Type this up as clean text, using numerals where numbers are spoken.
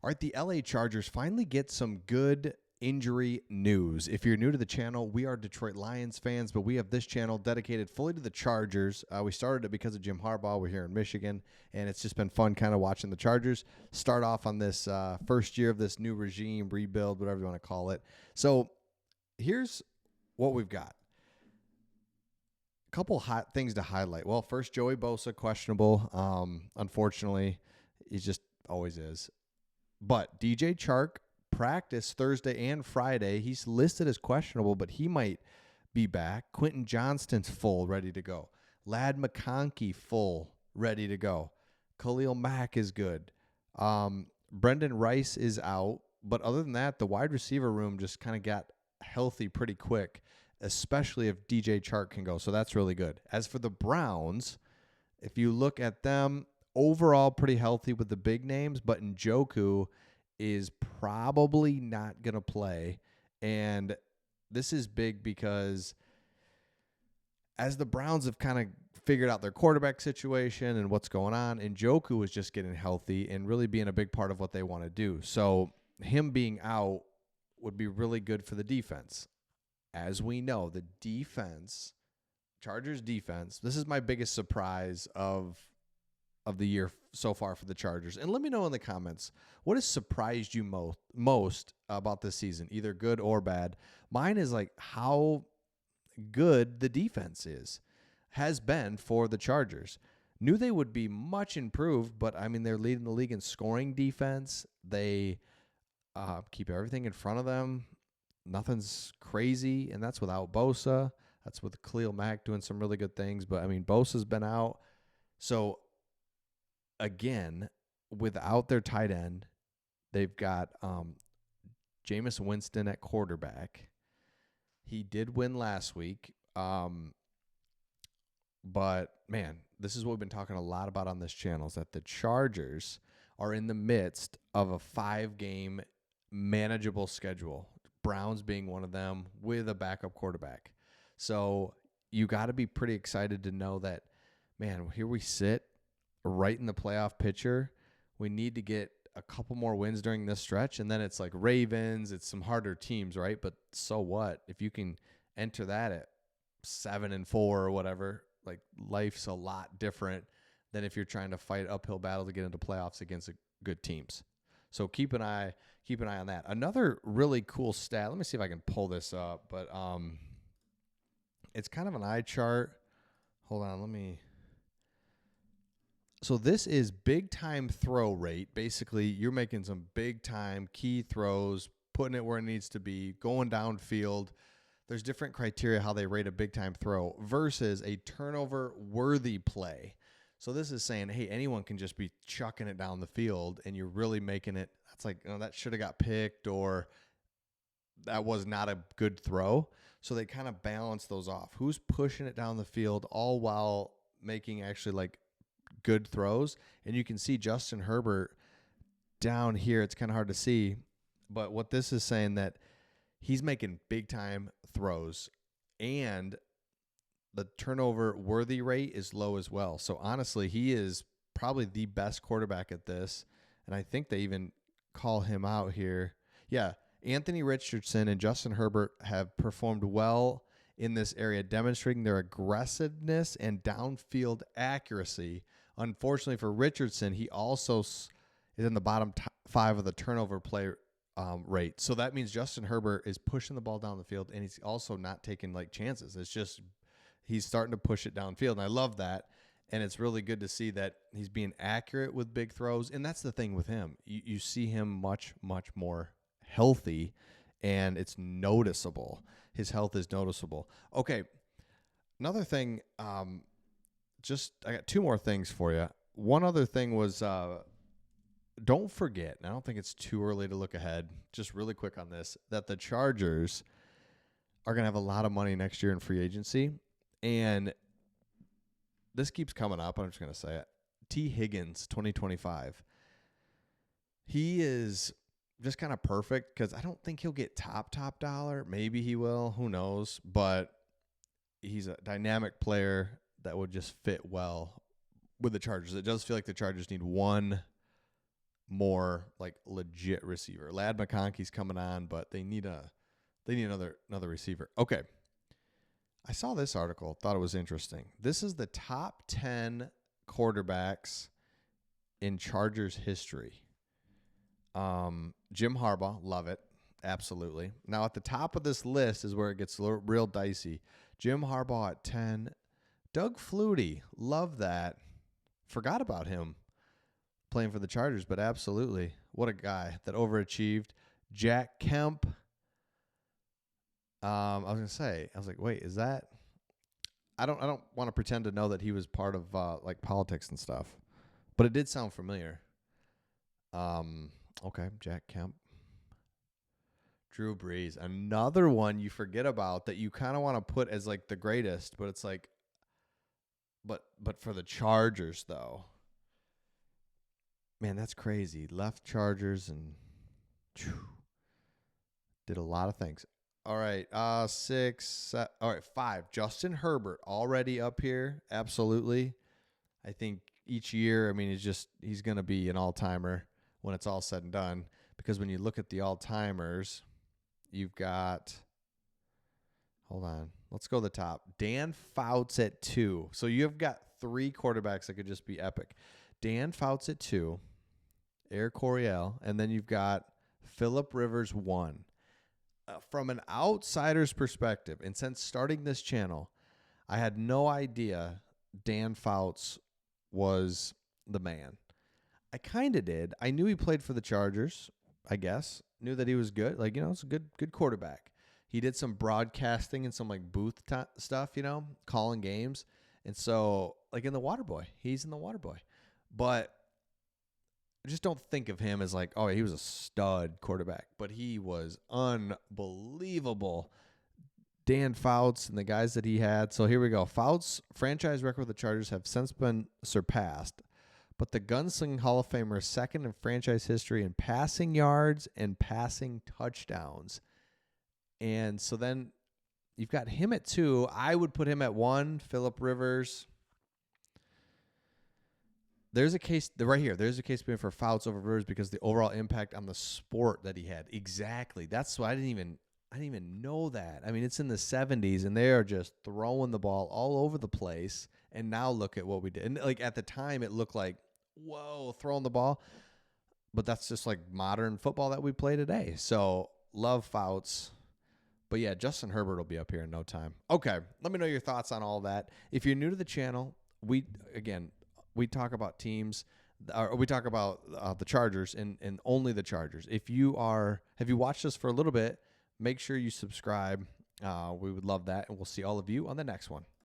All right, the LA Chargers finally get some good injury news. If you're new to the channel, we are Detroit Lions fans, but we have this channel dedicated fully to the Chargers. We started it because of Jim Harbaugh. We're here in Michigan, and it's just been fun kind of watching the Chargers start off on this first year of this new regime, rebuild, whatever you want to call it. So here's what we've got. A couple hot things to highlight. Well, first, Joey Bosa, questionable. Unfortunately, he just always is. But DJ Chark practiced Thursday and Friday. He's listed as questionable, but he might be back. Quentin Johnston's full, ready to go. Ladd McConkey full, ready to go. Khalil Mack is good. Brendan Rice is out. But other than that, the wide receiver room just kind of got healthy pretty quick, especially if DJ Chark can go. So that's really good. As for the Browns, if you look at them, overall pretty healthy with the big names, but Njoku is probably not going to play. And this is big because as the Browns have kind of figured out their quarterback situation and what's going on, Njoku is just getting healthy and really being a big part of what they want to do. So him being out would be really good for the defense. As we know, the defense, Chargers defense, this is my biggest surprise of the year so far for the Chargers. And let me know in the comments, what has surprised you most about this season, either good or bad? Mine is like how good the defense has been for the Chargers. Knew they would be much improved, but I mean, they're leading the league in scoring defense. They keep everything in front of them. Nothing's crazy, and that's without Bosa. That's with Khalil Mack doing some really good things. But, I mean, Bosa's been out. So, again, without their tight end, they've got Jameis Winston at quarterback. He did win last week. But, man, this is what we've been talking a lot about on this channel, is that the Chargers are in the midst of a 5-game manageable schedule, Browns being one of them, with a backup quarterback. So you got to be pretty excited to know that, man, here we sit right in the playoff picture. We need to get a couple more wins during this stretch, and then it's like Ravens. It's some harder teams, right? But so what? If you can enter that at 7-4 or whatever, like life's a lot different than if you're trying to fight uphill battle to get into playoffs against good teams. So keep an eye on that. Another really cool stat. Let me see if I can pull this up, but it's kind of an eye chart. Hold on, So this is big time throw rate. Basically, you're making some big time key throws, putting it where it needs to be, going downfield. There's different criteria how they rate a big time throw versus a turnover worthy play. So this is saying, hey, anyone can just be chucking it down the field, and you're really making it. That's like, that should have got picked, or that was not a good throw. So they kind of balance those off. Who's pushing it down the field, all while making actually like good throws? And you can see Justin Herbert down here. It's kind of hard to see, but what this is saying, that he's making big time throws, and the turnover worthy rate is low as well. So honestly, he is probably the best quarterback at this. And I think they even call him out here. Yeah. Anthony Richardson and Justin Herbert have performed well in this area, demonstrating their aggressiveness and downfield accuracy. Unfortunately for Richardson, he also is in the bottom 5 of the turnover play rate. So that means Justin Herbert is pushing the ball down the field, and he's also not taking like chances. It's just he's starting to push it downfield, and I love that. And it's really good to see that he's being accurate with big throws. And that's the thing with him. You see him much, much more healthy, and it's noticeable. His health is noticeable. Okay, another thing, I got 2 more things for you. One other thing was don't forget, and I don't think it's too early to look ahead, just really quick on this, that the Chargers are going to have a lot of money next year in free agency. And this keeps coming up. I'm just going to say it. T. Higgins, 2025. He is just kind of perfect because I don't think he'll get top dollar. Maybe he will. Who knows? But he's a dynamic player that would just fit well with the Chargers. It does feel like the Chargers need one more like legit receiver. Ladd McConkey's coming on, but they need another receiver. Okay. I saw this article, thought it was interesting. This is the top 10 quarterbacks in Chargers history. Jim Harbaugh, love it. Absolutely. Now, at the top of this list is where it gets real dicey. Jim Harbaugh at 10. Doug Flutie, love that. Forgot about him playing for the Chargers, but absolutely. What a guy that overachieved. Jack Kemp. I was like, wait, is that? I don't want to pretend to know that he was part of like politics and stuff, but it did sound familiar. Okay, Jack Kemp. Drew Brees, another one you forget about that you kind of want to put as like the greatest, but it's like, but for the Chargers though, man, that's crazy. Left Chargers and did a lot of things. All right, 6. All right, 5. Justin Herbert already up here. Absolutely. I think each year, I mean, he's going to be an all-timer when it's all said and done. Because when you look at the all-timers, you've got, hold on, let's go to the top. Dan Fouts at 2. So you've got 3 quarterbacks that could just be epic. Dan Fouts at 2, Air Coryell, and then you've got Phillip Rivers 1. From an outsider's perspective, and since starting this channel, I had no idea Dan Fouts was the man. I kind of did. I knew he played for the Chargers, I guess. Knew that he was good. Like, it's a good quarterback. He did some broadcasting and some like booth stuff, calling games. And so, like in the Waterboy, he's in the Waterboy. But I just don't think of him as like, oh, he was a stud quarterback, but he was unbelievable. Dan Fouts and the guys that he had. So here we go. Fouts' franchise record with the Chargers have since been surpassed, but the Gunsling Hall of Famer is second in franchise history in passing yards and passing touchdowns. And so then you've got him at 2. I would put him at 1, Phillip Rivers. There's a case right here. There's a case for Fouts over Rivers because the overall impact on the sport that he had. Exactly. That's why I didn't even know that. I mean, it's in the 70s and they are just throwing the ball all over the place. And now look at what we did. And like at the time, it looked like, whoa, throwing the ball. But that's just like modern football that we play today. So love Fouts. But yeah, Justin Herbert will be up here in no time. Okay, let me know your thoughts on all that. If you're new to the channel, we talk about teams, or we talk about the Chargers and only the Chargers. Have you watched us for a little bit, make sure you subscribe. We would love that, and we'll see all of you on the next one.